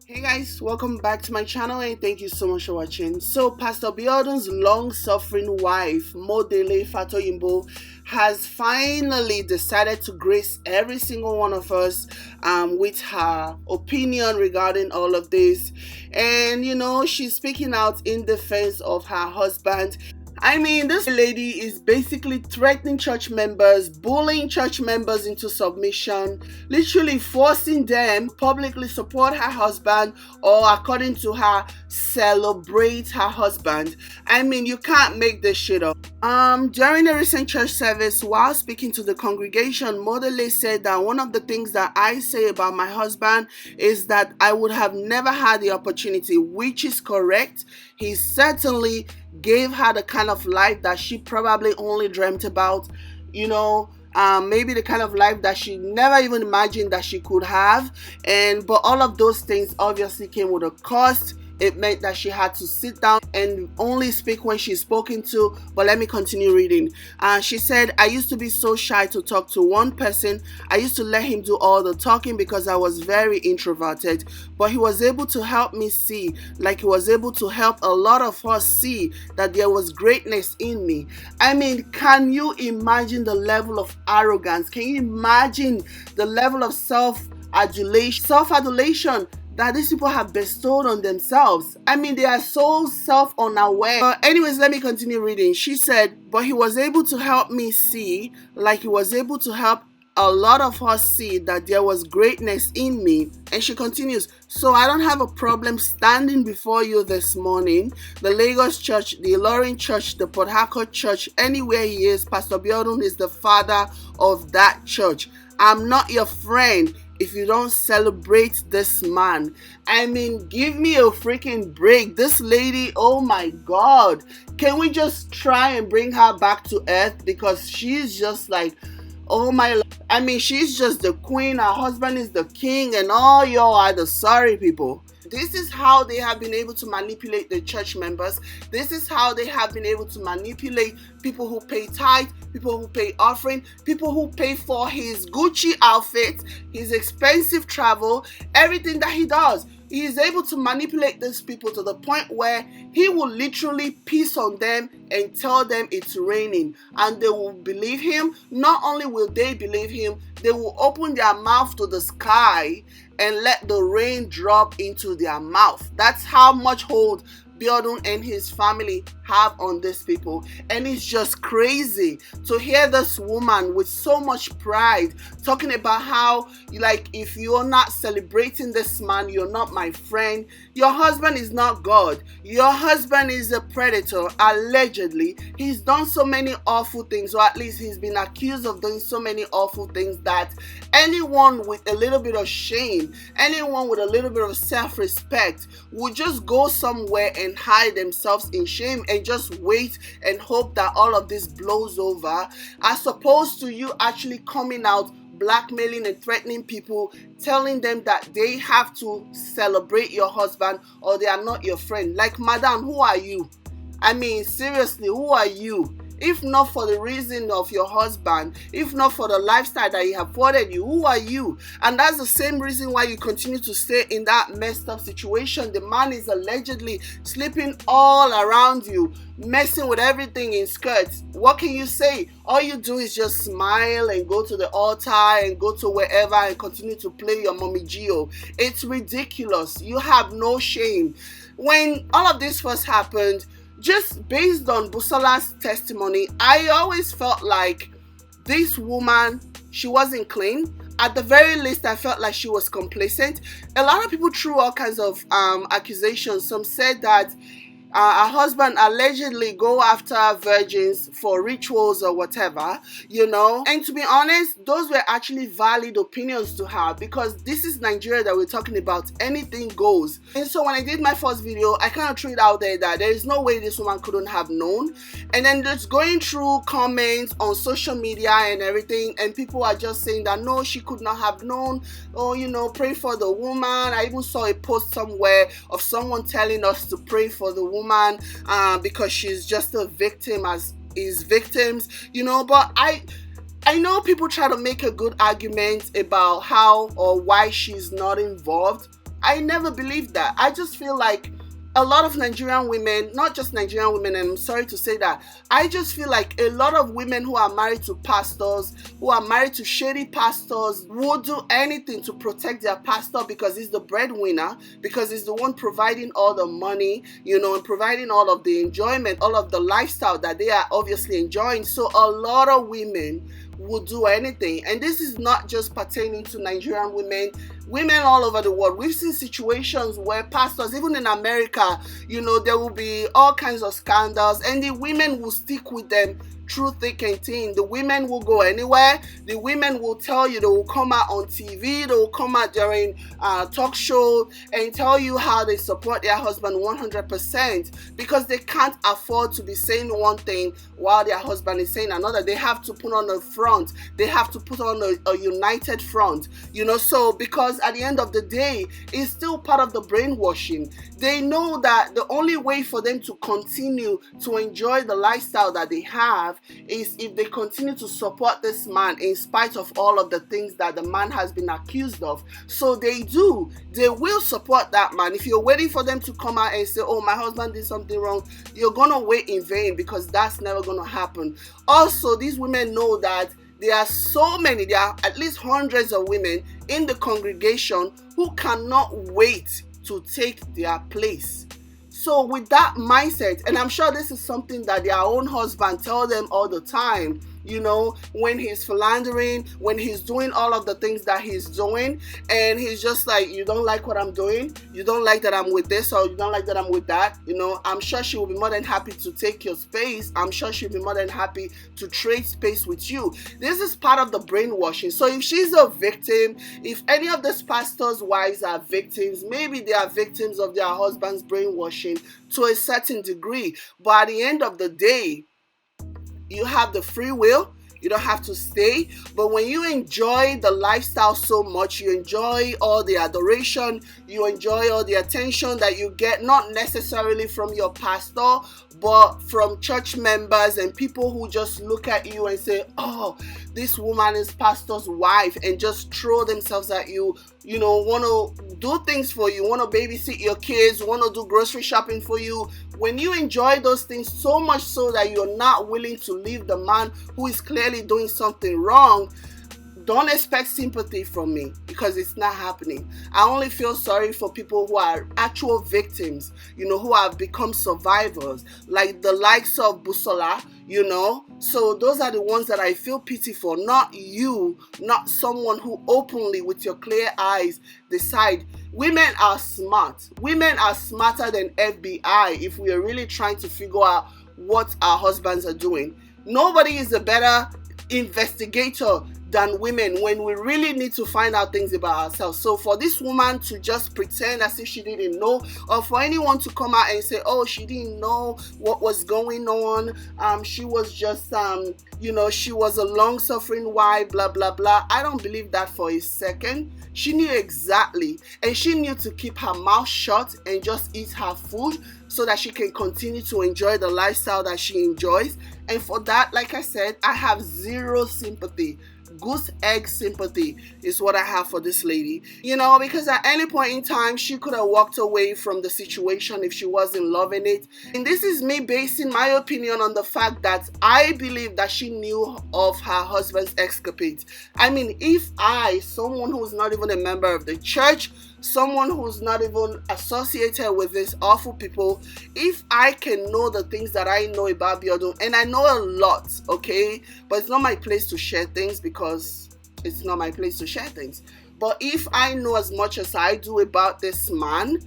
Hey guys, welcome back to my channel and thank you so much for watching. So Pastor Biodun's long-suffering wife, Biodun Fatoyinbo, has finally decided to grace every single one of us with her opinion regarding all of this. And she's speaking out in defense of her husband. I mean, this lady is basically threatening church members, bullying church members into submission, literally forcing them to publicly support her husband or, according to her, celebrate her husband. I mean, you can't make this shit up. During a recent church service, while speaking to the congregation, Modele said that one of the things that I say about my husband is that I would have never had the opportunity, which is correct. He certainly gave her the kind of life that she probably only dreamt about, maybe the kind of life that she never even imagined that she could have. But all of those things obviously came with a cost. It meant that she had to sit down and only speak when she's spoken to. But let me continue reading. She said, I used to be so shy to talk to one person. I used to let him do all the talking because I was very introverted. But he was able to help me see, like he was able to help a lot of us see that there was greatness in me. I mean, can you imagine the level of arrogance? Can you imagine the level of self-adulation that these people have bestowed on themselves? I mean, they are so self-unaware. But anyways, let me continue reading. She said, but he was able to help me see, like he was able to help a lot of us see that there was greatness in me. And she continues, so I don't have a problem standing before you this morning. The Lagos church, the Ilorin church, the Port Harcourt church, anywhere he is, Pastor Biodun is the father of that church. I'm not your friend if you don't celebrate this man. I mean, give me a freaking break. This lady, oh my God. Can we just try and bring her back to earth? Because she's just like, oh my, I mean, she's just the queen. Her husband is the king and all y'all are the sorry people. This is how they have been able to manipulate the church members. This is how they have been able to manipulate people who pay tithe, people who pay offering, people who pay for his Gucci outfit, his expensive travel, everything that he does. He is able to manipulate these people to the point where he will literally piss on them and tell them it's raining, and they will believe him. Not only will they believe him, they will open their mouth to the sky and let the rain drop into their mouth. That's how much hold Biodun and his family have on these people. And it's just crazy to hear this woman with so much pride talking about how, like, if you're not celebrating this man, you're not my friend. Your husband is not God. Your husband is a predator, allegedly. He's done so many awful things, or at least he's been accused of doing so many awful things that anyone with a little bit of shame, anyone with a little bit of self-respect would just go somewhere and hide themselves in shame and just wait and hope that all of this blows over, as opposed to you actually coming out blackmailing and threatening people, telling them that they have to celebrate your husband or they are not your friend. Like, madam, who are you? I mean, seriously, who are you? If not for the reason of your husband, if not for the lifestyle that he afforded you, who are you? And that's the same reason why you continue to stay in that messed up situation. The man is allegedly sleeping all around you, messing with everything in skirts. What can you say? All you do is just smile and go to the altar and go to wherever and continue to play your mommy Gio. It's ridiculous. You have no shame. When all of this first happened, just based on Busola's testimony, I always felt like this woman, she wasn't clean. At the very least, I felt like she was complacent. A lot of people threw all kinds of accusations. Some said that her husband allegedly go after virgins for rituals or whatever, And to be honest, those were actually valid opinions to her, because this is Nigeria that we're talking about. Anything goes. And so when I did my first video, I kind of threw it out there that there is no way this woman couldn't have known. And then just going through comments on social media and everything, and people are just saying that no, she could not have known. Oh, pray for the woman. I even saw a post somewhere of someone telling us to pray for the woman because she's just a victim as is victims, but I know people try to make a good argument about how or why she's not involved. I never believed that. I just feel like a lot of Nigerian women, not just Nigerian women, and I'm sorry to say that, I just feel like a lot of women who are married to pastors, who are married to shady pastors, will do anything to protect their pastor because he's the breadwinner, because he's the one providing all the money, and providing all of the enjoyment, all of the lifestyle that they are obviously enjoying. So a lot of women will do anything. And this is not just pertaining to Nigerian women all over the world. We've seen situations where pastors, even in America, there will be all kinds of scandals, and the women will stick with them through thick and thin. The women will go anywhere. The women will tell you, they will come out on TV, they will come out during talk show and tell you how they support their husband 100%, because they can't afford to be saying one thing while their husband is saying another. They have to put on a front. They have to put on a united front, so because at the end of the day, it's still part of the brainwashing. They know that the only way for them to continue to enjoy the lifestyle that they have is if they continue to support this man in spite of all of the things that the man has been accused of. So they will support that man. If you're waiting for them to come out and say, oh, my husband did something wrong, you're gonna wait in vain, because that's never gonna happen. Also, these women know that there are at least hundreds of women in the congregation who cannot wait to take their place. So with that mindset, and I'm sure this is something that their own husband tell them all the time, when he's philandering, when he's doing all of the things that he's doing, and he's just like, you don't like what I'm doing, you don't like that I'm with this, or you don't like that I'm with that, I'm sure she will be more than happy to take your space. I'm sure she'll be more than happy to trade space with you. This is part of the brainwashing. So if she's a victim, if any of these pastors' wives are victims, maybe they are victims of their husband's brainwashing to a certain degree. But at the end of the day, you have the free will. You don't have to stay. But when you enjoy the lifestyle so much, you enjoy all the adoration, you enjoy all the attention that you get, not necessarily from your pastor, but from church members and people who just look at you and say, oh, this woman is pastor's wife, and just throw themselves at you, want to do things for you, want to babysit your kids, want to do grocery shopping for you. When you enjoy those things so much so that you're not willing to leave the man who is clearly doing something wrong, don't expect sympathy from me, because it's not happening. I only feel sorry for people who are actual victims, who have become survivors, like the likes of Busola, So those are the ones that I feel pity for, not you, not someone who openly, with your clear eyes, decide. Women are smart. Women are smarter than FBI if we are really trying to figure out what our husbands are doing. Nobody is a better investigator than women when we really need to find out things about ourselves. So for this woman to just pretend as if she didn't know, or for anyone to come out and say, oh, she didn't know what was going on, she was just she was a long-suffering wife, blah blah blah. I don't believe that for a second. She knew exactly, and she knew to keep her mouth shut and just eat her food so that she can continue to enjoy the lifestyle that she enjoys. And for that, like I said, I have zero sympathy. Goose egg sympathy is what I have for this lady, because at any point in time she could have walked away from the situation if she wasn't loving it. And this is me basing my opinion on the fact that I believe that she knew of her husband's escapades. I mean, if someone who's not even a member of the church, someone who's not even associated with these awful people, if I can know the things that I know about Biodun, and I know a lot, okay, but it's not my place to share things, because it's not my place to share things. But if I know as much as I do about this man,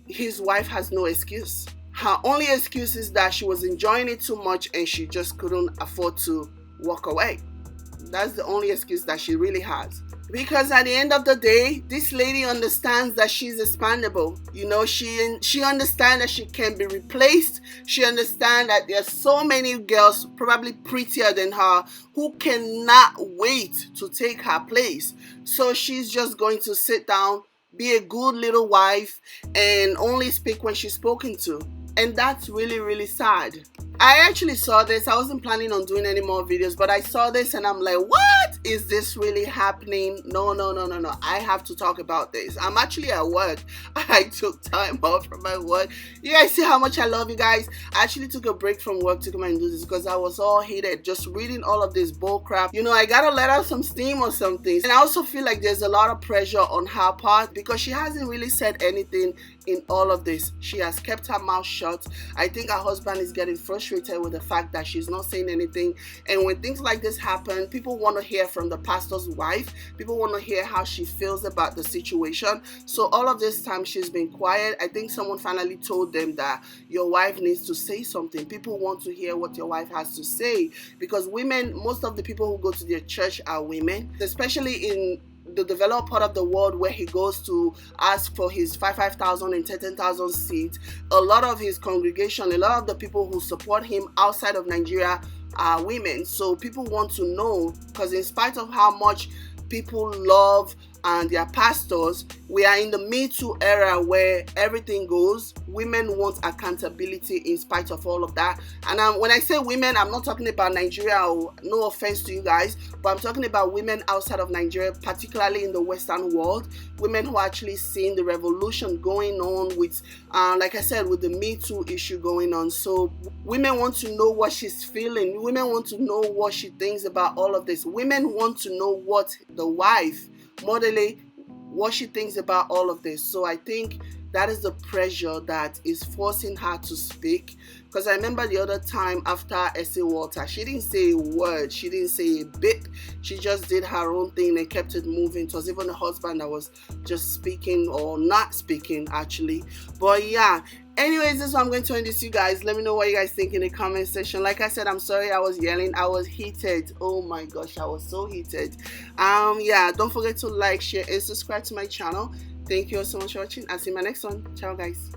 his wife has no excuse. Her only excuse is that she was enjoying it too much and she just couldn't afford to walk away. That's the only excuse that she really has. Because at the end of the day, this lady understands that she's expandable. She understands that she can be replaced. She understands that there's so many girls, probably prettier than her, who cannot wait to take her place. So she's just going to sit down, be a good little wife, and only speak when she's spoken to. And that's really, really sad. I actually saw this. I wasn't planning on doing any more videos, but I saw this and I'm like, what? is this really happening? No, no, no, no, no. I have to talk about this. I'm actually at work. I took time off from my work. You guys see how much I love you guys? I actually took a break from work to come and do this because I was all heated just reading all of this bull crap. You know, I gotta let out some steam or something. And I also feel like there's a lot of pressure on her part because she hasn't really said anything in all of this. She has kept her mouth shut. I think her husband is getting frustrated with the fact that she's not saying anything. And when things like this happen, people want to hear from the pastor's wife. People want to hear how she feels about the situation. So all of this time she's been quiet. I think someone finally told them that your wife needs to say something. People want to hear what your wife has to say because women, most of the people who go to their church are women, especially in the developed part of the world where he goes to ask for his 5,000 and 10,000 seats. A lot of his congregation, a lot of the people who support him outside of Nigeria are women. So people want to know, because in spite of how much people love and their pastors, we are in the Me Too era where everything goes. Women want accountability in spite of all of that. And when I say women, I'm not talking about Nigeria, or no offense to you guys, but I'm talking about women outside of Nigeria, particularly in the Western world. Women who are actually seeing the revolution going on with, like I said, with the Me Too issue going on. So women want to know what she's feeling. Women want to know what she thinks about all of this. Women want to know what the wife, Modele, what she thinks about all of this. So I think that is the pressure that is forcing her to speak. Because I remember the other time after Essie Walter, she didn't say a word, she didn't say a bit, she just did her own thing and kept it moving. It was even the husband that was just speaking, or not speaking actually. But yeah, anyways, this is what I'm going to end this, you guys. Let me know what you guys think in the comment section. Like I said, I'm sorry I was yelling. I was heated. Oh my gosh, I was so heated. Yeah, don't forget to like, share, and subscribe to my channel. Thank you all so much for watching. I'll see you in my next one. Ciao, guys.